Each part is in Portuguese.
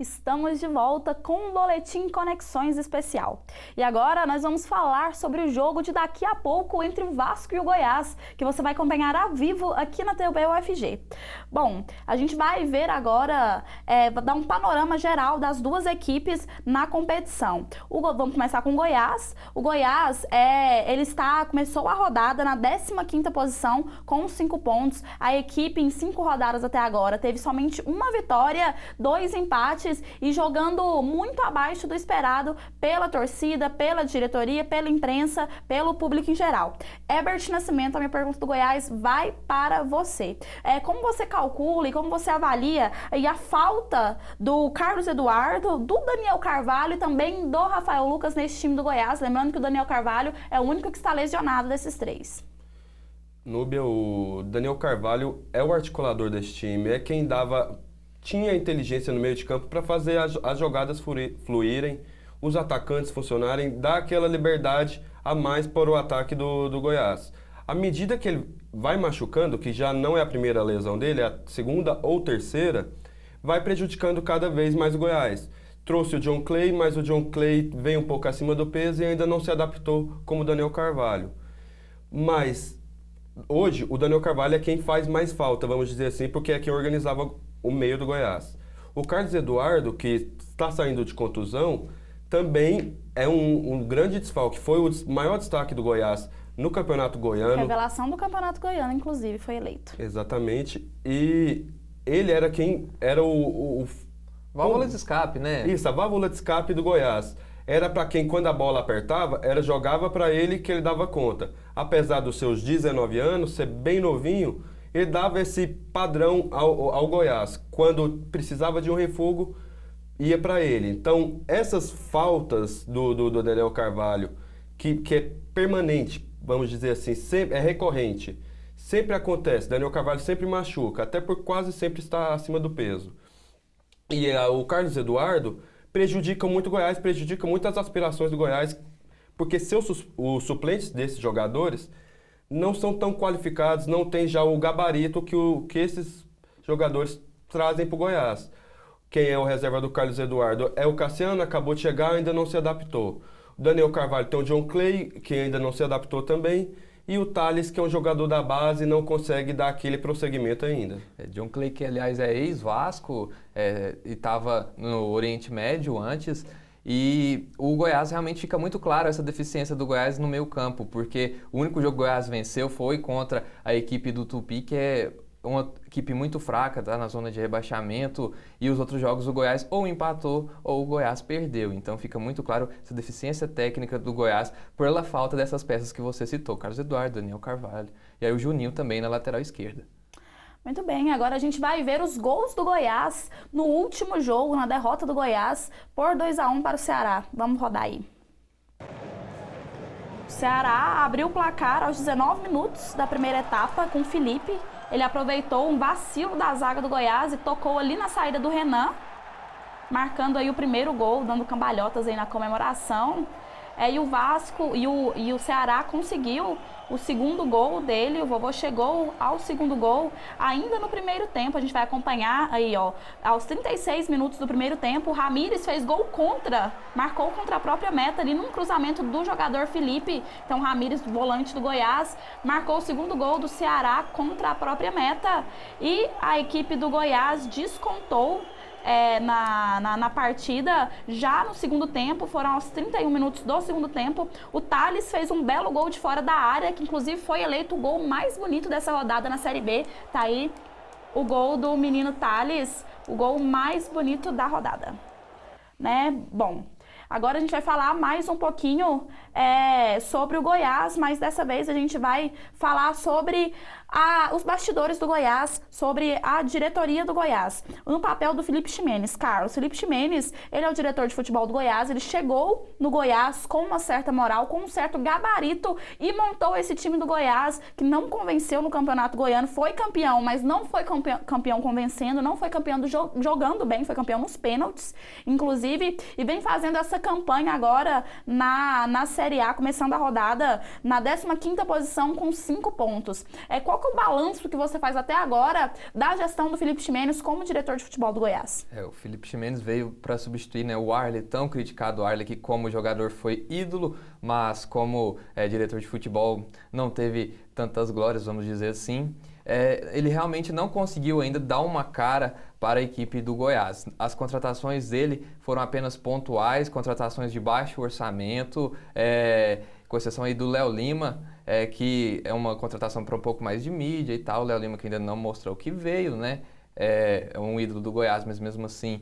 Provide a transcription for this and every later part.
Estamos de volta com um Boletim Conexões especial. E agora nós vamos falar sobre o jogo de daqui a pouco entre o Vasco e o Goiás, que você vai acompanhar ao vivo aqui na TV UFG. Bom, a gente vai ver agora, dar um panorama geral das duas equipes na competição. Vamos começar com o Goiás. O Goiás, começou a rodada na 15ª posição com 5 pontos. A equipe em 5 rodadas até agora teve somente uma vitória, 2 empates e jogando muito abaixo do esperado pela torcida, pela diretoria, pela imprensa, pelo público em geral. Herbert Nascimento, a minha pergunta do Goiás vai para você. Como você calcula e como você avalia a falta do Carlos Eduardo, do Daniel Carvalho e também do Rafael Lucas nesse time do Goiás? Lembrando que o Daniel Carvalho é o único que está lesionado desses 3. Núbia, o Daniel Carvalho é o articulador desse time, é quem tinha inteligência no meio de campo para fazer as jogadas fluírem, os atacantes funcionarem, dar aquela liberdade a mais para o ataque do Goiás. À medida que ele vai machucando, que já não é a primeira lesão dele, é a segunda ou terceira, vai prejudicando cada vez mais o Goiás. Trouxe o John Clay, mas o John Clay veio um pouco acima do peso e ainda não se adaptou como o Daniel Carvalho. Mas hoje o Daniel Carvalho é quem faz mais falta, vamos dizer assim, porque é quem organizava o meio do Goiás. O Carlos Eduardo, que está saindo de contusão, também é um grande desfalque. Foi o maior destaque do Goiás no Campeonato Goiano. Revelação do Campeonato Goiano, inclusive, foi eleito. Exatamente. E ele era quem era o válvula de escape, né? Isso, a válvula de escape do Goiás. Era para quem, quando a bola apertava, jogava para ele que ele dava conta. Apesar dos seus 19 anos, ser bem novinho, ele dava esse padrão ao Goiás. Quando precisava de um refúgio, ia para ele. Então, essas faltas do Daniel Carvalho, que é permanente, vamos dizer assim, sempre, é recorrente, sempre acontece. Daniel Carvalho sempre machuca, até por quase sempre estar acima do peso. E o Carlos Eduardo prejudica muito o Goiás, prejudica muito as aspirações do Goiás, porque os suplentes desses jogadores não são tão qualificados, não tem já o gabarito que esses jogadores trazem para o Goiás. Quem é o reserva do Carlos Eduardo é o Cassiano, acabou de chegar, ainda não se adaptou. O Daniel Carvalho tem o John Clay, que ainda não se adaptou também, e o Thales, que é um jogador da base e não consegue dar aquele prosseguimento ainda. John Clay, que aliás é ex-Vasco, e estava no Oriente Médio antes. E o Goiás realmente fica muito claro essa deficiência do Goiás no meio campo, porque o único jogo que o Goiás venceu foi contra a equipe do Tupi, que é uma equipe muito fraca, tá na zona de rebaixamento, e os outros jogos o Goiás ou empatou ou o Goiás perdeu. Então fica muito claro essa deficiência técnica do Goiás pela falta dessas peças que você citou, Carlos Eduardo, Daniel Carvalho, e aí o Juninho também na lateral esquerda. Muito bem, agora a gente vai ver os gols do Goiás no último jogo, na derrota do Goiás, por 2-1 para o Ceará. Vamos rodar aí. O Ceará abriu o placar aos 19 minutos da primeira etapa com o Felipe. Ele aproveitou um vacilo da zaga do Goiás e tocou ali na saída do Renan, marcando aí o primeiro gol, dando cambalhotas aí na comemoração. E o Vasco e o Ceará conseguiu o segundo gol dele. O Vovô chegou ao segundo gol ainda no primeiro tempo. A gente vai acompanhar aí, ó, aos 36 minutos do primeiro tempo, o Ramires fez gol marcou contra a própria meta ali num cruzamento do jogador Felipe. Então, Ramires, volante do Goiás, marcou o segundo gol do Ceará contra a própria meta. E a equipe do Goiás descontou na partida, já no segundo tempo, foram aos 31 minutos do segundo tempo, o Thales fez um belo gol de fora da área, que inclusive foi eleito o gol mais bonito dessa rodada na Série B. Tá aí o gol do menino Thales, o gol mais bonito da rodada, né? Bom, agora a gente vai falar mais um pouquinho sobre o Goiás, mas dessa vez a gente vai falar sobre os bastidores do Goiás, sobre a diretoria do Goiás, no papel do Felipe Ximenes. Carlos, Felipe Ximenes, ele é o diretor de futebol do Goiás, ele chegou no Goiás com uma certa moral, com um certo gabarito e montou esse time do Goiás, que não convenceu no Campeonato Goiano, foi campeão, mas não foi campeão convencendo, não foi campeão jogando bem, foi campeão nos pênaltis, inclusive, e vem fazendo essa essa campanha agora na Série A, começando a rodada na 15ª posição com 5 pontos. Qual que é o balanço que você faz até agora da gestão do Felipe Ximenes como diretor de futebol do Goiás? O Felipe Ximenes veio para substituir, né, o Arley, tão criticado Arley, que como jogador foi ídolo, mas como diretor de futebol não teve tantas glórias, vamos dizer assim. Ele realmente não conseguiu ainda dar uma cara para a equipe do Goiás. As contratações dele foram apenas pontuais, contratações de baixo orçamento, com exceção aí do Léo Lima, que é uma contratação para um pouco mais de mídia e tal. O Léo Lima que ainda não mostrou o que veio, né? É um ídolo do Goiás, mas mesmo assim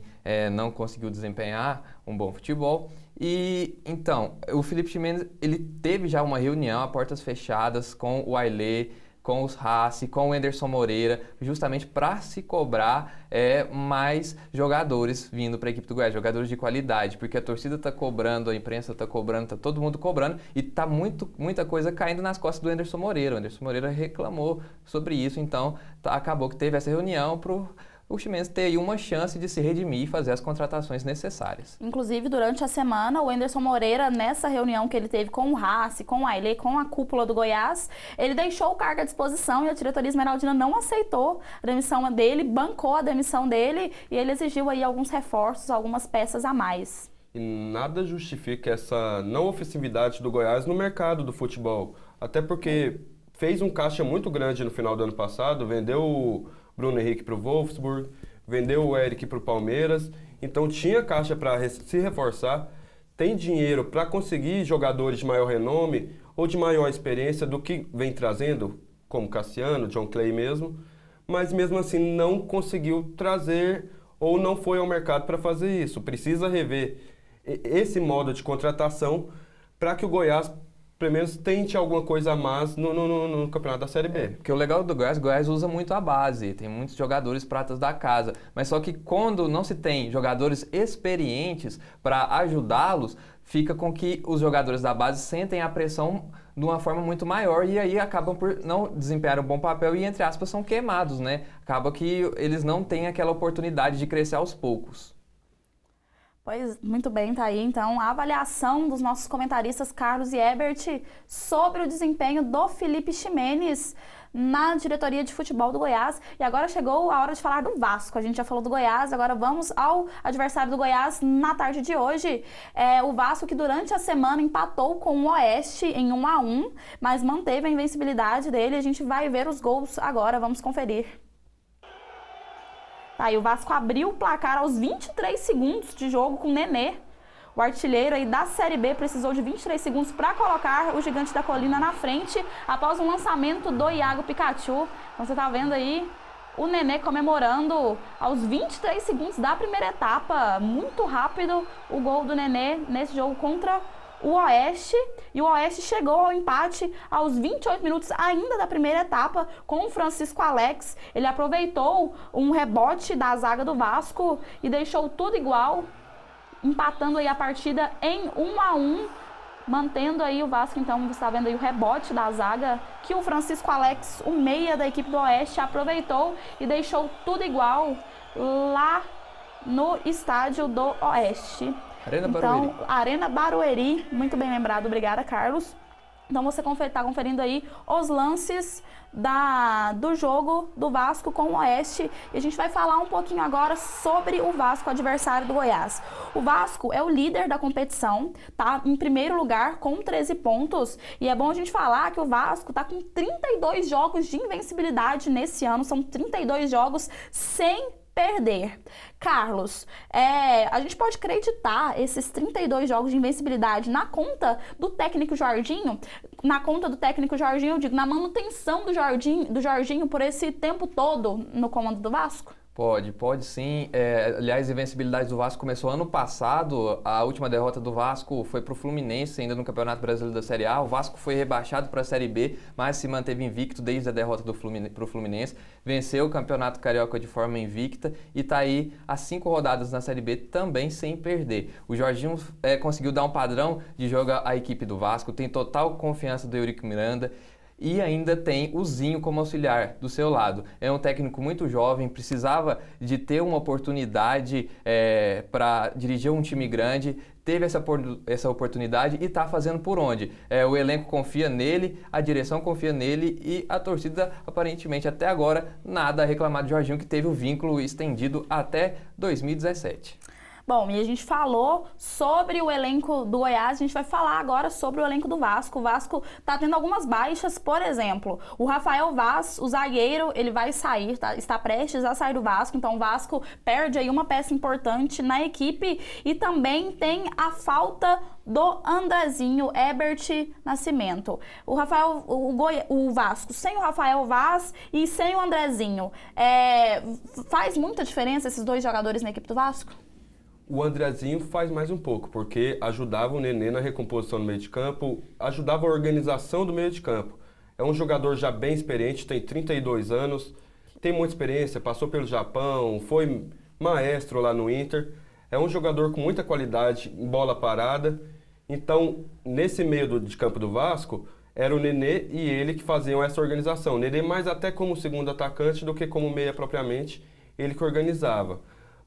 não conseguiu desempenhar um bom futebol. E então, o Felipe Ximenes, ele teve já uma reunião a portas fechadas com o Ailê, com os Rassi, com o Anderson Moreira, justamente para se cobrar mais jogadores vindo para a equipe do Goiás, jogadores de qualidade, porque a torcida está cobrando, a imprensa está cobrando, está todo mundo cobrando e está muita coisa caindo nas costas do Anderson Moreira. O Anderson Moreira reclamou sobre isso, então acabou que teve essa reunião para o Ximenes ter aí uma chance de se redimir e fazer as contratações necessárias. Inclusive, durante a semana, o Anderson Moreira, nessa reunião que ele teve com o Rassi, com o Ailê, com a cúpula do Goiás, ele deixou o cargo à disposição e a diretoria esmeraldina não aceitou a demissão dele, bancou a demissão dele e ele exigiu aí alguns reforços, algumas peças a mais. E nada justifica essa não ofensividade do Goiás no mercado do futebol. Até porque fez um caixa muito grande no final do ano passado, vendeu o Bruno Henrique para o Wolfsburg, vendeu o Eric para o Palmeiras, então tinha caixa para se reforçar, tem dinheiro para conseguir jogadores de maior renome ou de maior experiência do que vem trazendo, como Cassiano, John Clay mesmo, mas mesmo assim não conseguiu trazer ou não foi ao mercado para fazer isso. Precisa rever esse modo de contratação para que o Goiás pelo menos tente alguma coisa a mais no campeonato da Série B. Porque o legal do Goiás, o Goiás usa muito a base, tem muitos jogadores pratas da casa, mas só que quando não se tem jogadores experientes para ajudá-los, fica com que os jogadores da base sentem a pressão de uma forma muito maior e aí acabam por não desempenhar um bom papel e, entre aspas, são queimados, né? Acaba que eles não têm aquela oportunidade de crescer aos poucos. Pois, muito bem, tá aí então a avaliação dos nossos comentaristas Carlos e Ebert sobre o desempenho do Felipe Ximenes na diretoria de futebol do Goiás. E agora chegou a hora de falar do Vasco. A gente já falou do Goiás, agora vamos ao adversário do Goiás na tarde de hoje. O Vasco que durante a semana empatou com o Oeste em 1-1, mas manteve a invencibilidade dele. A gente vai ver os gols agora, vamos conferir. Tá, e o Vasco abriu o placar aos 23 segundos de jogo com o Nenê. O artilheiro aí da Série B precisou de 23 segundos para colocar o Gigante da Colina na frente após um lançamento do Iago Pikachu. Então você tá vendo aí o Nenê comemorando aos 23 segundos da primeira etapa. Muito rápido o gol do Nenê nesse jogo contra o Oeste, e o Oeste chegou ao empate aos 28 minutos ainda da primeira etapa com o Francisco Alex. Ele aproveitou um rebote da zaga do Vasco e deixou tudo igual, empatando aí a partida em 1-1, mantendo aí o Vasco. Então você está vendo aí o rebote da zaga que o Francisco Alex, o meia da equipe do Oeste, aproveitou e deixou tudo igual lá no estádio do Oeste. Arena Barueri. Então, Arena Barueri, muito bem lembrado, obrigada, Carlos. Então você está conferindo aí os lances do jogo do Vasco com o Oeste. E a gente vai falar um pouquinho agora sobre o Vasco, adversário do Goiás. O Vasco é o líder da competição, tá em primeiro lugar com 13 pontos. E é bom a gente falar que o Vasco tá com 32 jogos de invencibilidade nesse ano. São 32 jogos sem perder. Carlos, a gente pode acreditar esses 32 jogos de invencibilidade na conta do técnico Jorginho? Na conta do técnico Jorginho, eu digo, na manutenção do Jorginho por esse tempo todo no comando do Vasco? Pode sim. Aliás, a invencibilidade do Vasco começou ano passado. A última derrota do Vasco foi para o Fluminense, ainda no Campeonato Brasileiro da Série A. O Vasco foi rebaixado para a Série B, mas se manteve invicto desde a derrota para o Fluminense. Venceu o Campeonato Carioca de forma invicta e está aí há 5 rodadas na Série B também sem perder. O Jorginho conseguiu dar um padrão de jogo à equipe do Vasco, tem total confiança do Eurico Miranda. E ainda tem o Zinho como auxiliar do seu lado. É um técnico muito jovem, precisava de ter uma oportunidade para dirigir um time grande. teve essa oportunidade e está fazendo por onde? O elenco confia nele, a direção confia nele e a torcida, aparentemente, até agora, nada a reclamar de Jorginho, que teve o vínculo estendido até 2017. Bom, e a gente falou sobre o elenco do Goiás, a gente vai falar agora sobre o elenco do Vasco. O Vasco tá tendo algumas baixas, por exemplo, o Rafael Vaz, o zagueiro, ele vai sair, está prestes a sair do Vasco, então o Vasco perde aí uma peça importante na equipe e também tem a falta do Andrezinho Herbert Nascimento. O Vasco sem o Rafael Vaz e sem o Andrezinho, faz muita diferença esses dois jogadores na equipe do Vasco? O Andrezinho faz mais um pouco, porque ajudava o Nenê na recomposição do meio de campo, ajudava a organização do meio de campo. É um jogador já bem experiente, tem 32 anos, tem muita experiência, passou pelo Japão, foi maestro lá no Inter. É um jogador com muita qualidade em bola parada. Então, nesse meio de campo do Vasco, era o Nenê e ele que faziam essa organização. O Nenê mais até como segundo atacante do que como meia propriamente, ele que organizava.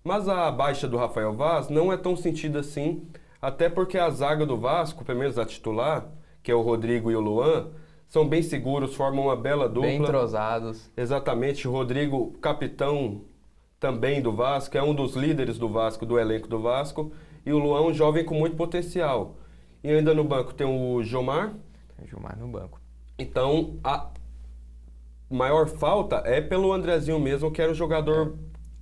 Mas a baixa do Rafael Vaz não é tão sentida assim, até porque a zaga do Vasco, pelo menos a titular, que é o Rodrigo e o Luan, são bem seguros, formam uma bela dupla. Bem entrosados. Exatamente, o Rodrigo, capitão também do Vasco, é um dos líderes do Vasco, do elenco do Vasco, e o Luan, um jovem com muito potencial. E ainda no banco tem o Jomar. Jomar no banco. Então, a maior falta é pelo Andrezinho mesmo, que era um jogador...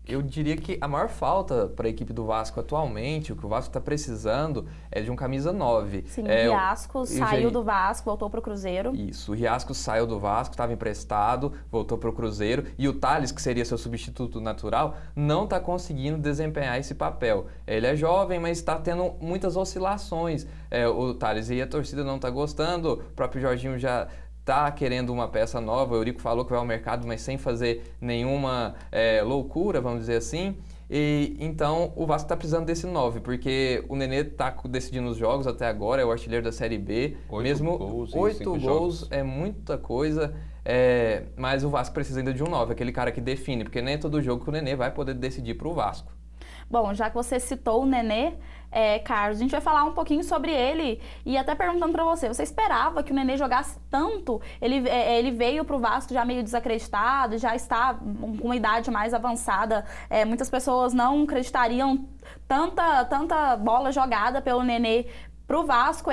Eu diria que a maior falta para a equipe do Vasco atualmente, o que o Vasco está precisando, é de um camisa 9. Sim, o Riasco saiu do Vasco, voltou para o Cruzeiro. Isso, o Riasco saiu do Vasco, estava emprestado, voltou para o Cruzeiro. E o Thales, que seria seu substituto natural, não está conseguindo desempenhar esse papel. Ele é jovem, mas está tendo muitas oscilações. O Thales e a torcida não está gostando, o próprio Jorginho já... tá querendo uma peça nova, o Eurico falou que vai ao mercado, mas sem fazer nenhuma loucura, vamos dizer assim. E então o Vasco está precisando desse 9, porque o Nenê está decidindo os jogos até agora, é o artilheiro da Série B. 8 gols é muita coisa, mas o Vasco precisa ainda de um 9, aquele cara que define, porque nem é todo jogo que o Nenê vai poder decidir para o Vasco. Bom, já que você citou o Nenê, Carlos, a gente vai falar um pouquinho sobre ele e até perguntando para você esperava que o Nenê jogasse tanto? Ele veio para o Vasco já meio desacreditado, já está com uma idade mais avançada, muitas pessoas não acreditariam tanta bola jogada pelo Nenê para o Vasco.